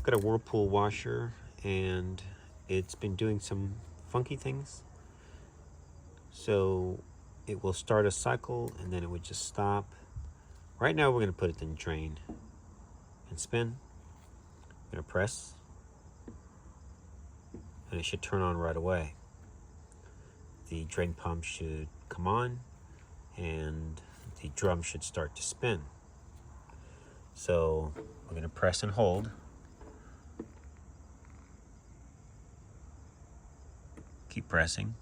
got a Whirlpool washer and it's been doing some funky things. So it will start a cycle and then it would just stop. Right now we're going to put it in drain and spin. I'm going to press and it should turn on right away. The drain pump should come on and the drum should start to spin. So we're going to press and hold. Keep pressing.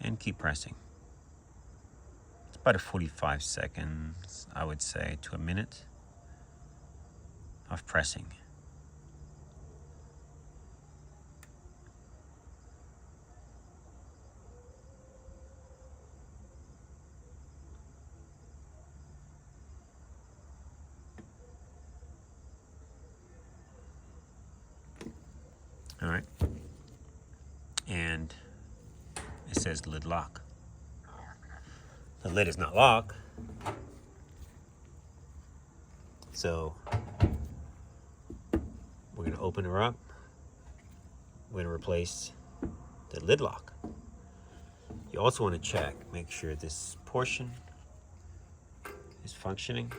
And keep pressing. It's about 45 seconds, I would say, to a minute of pressing. All right. And it says lid lock. The lid is not locked. So we're going to open her up. We're going to replace the lid lock. You also want to check, make sure this portion is functioning.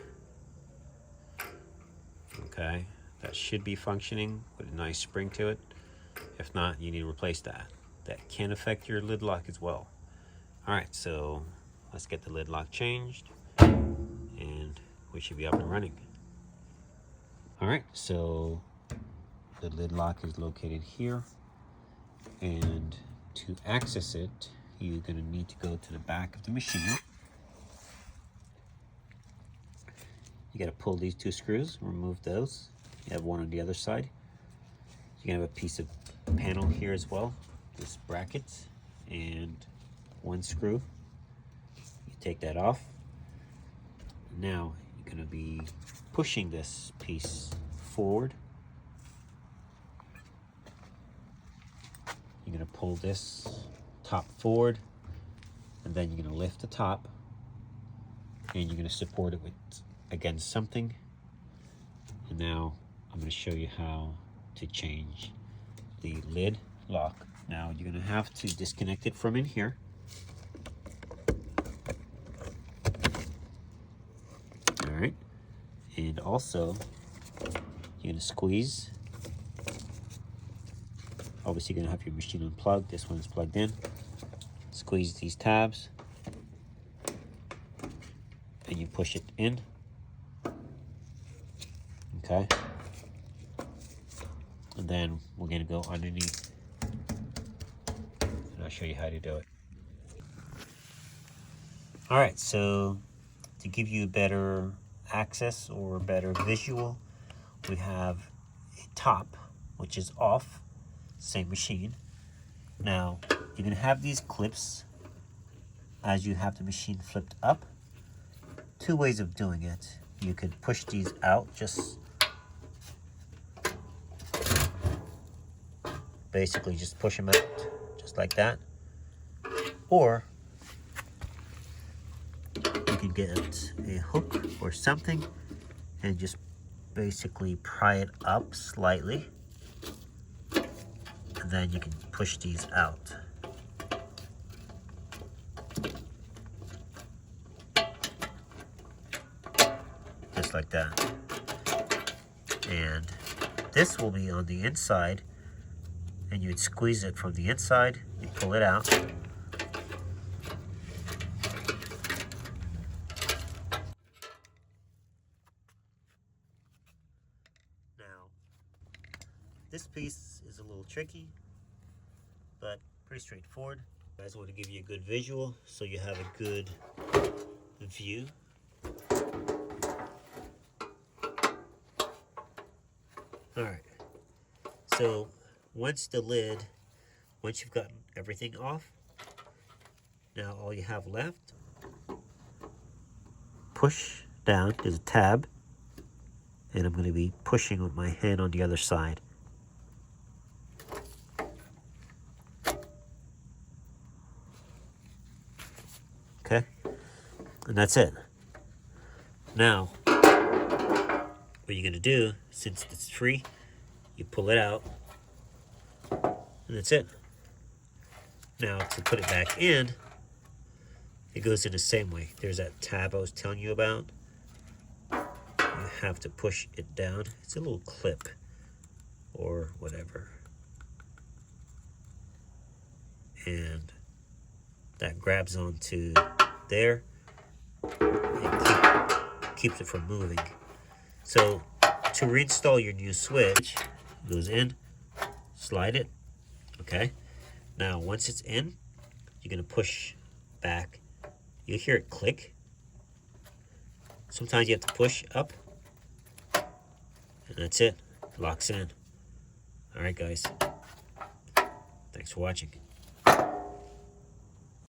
Okay, that should be functioning with a nice spring to it. If not, you need to replace that. That can affect your lid lock as well. All right, so let's get the lid lock changed and we should be up and running. All right, so the lid lock is located here, and to access it, you're going to need to go to the back of the machine. You got to pull these two screws, remove those. You have one on the other side. You can have a piece of panel here as well, this bracket, and one screw. You take that off. Now you're going to be pushing this piece forward. You're going to pull this top forward, and then you're going to lift the top, and you're going to support it with against something. And now I'm going to show you how to change the lid lock. Now you're going to have to disconnect it from in here. All right, and also you're going to squeeze. Obviously you're going to have your machine unplugged. This one's plugged in. Squeeze these tabs and you push it in. Okay, and then we're going to go underneath and I'll show you how to do it. All right, so to give you better access or better visual, we have a top which is off, same machine. Now you're going to have these clips as you have the machine flipped up. Two ways of doing it. You could push these out, just basically just push them out just like that, or you could get a hook or something and just basically pry it up slightly, and then you can push these out. Just like that. And this will be on the inside, and you'd squeeze it from the inside, you pull it out. Now, this piece is a little tricky, but pretty straightforward. I just want to give you a good visual so you have a good view. All right, so once you've gotten everything off, now all you have left, push down, there's a tab, and I'm going to be pushing with my hand on the other side. Okay, and that's it. Now, what you're gonna do, since it's free, you pull it out, and that's it. Now to put it back in, it goes in the same way. There's that tab I was telling you about. You have to push it down. It's a little clip or whatever. And that grabs onto there and keeps it from moving. So to reinstall your new switch, it goes in, slide it, okay? Now once it's in, you're gonna push back. You'll hear it click. Sometimes you have to push up, and that's it. It locks in. All right, guys. Thanks for watching.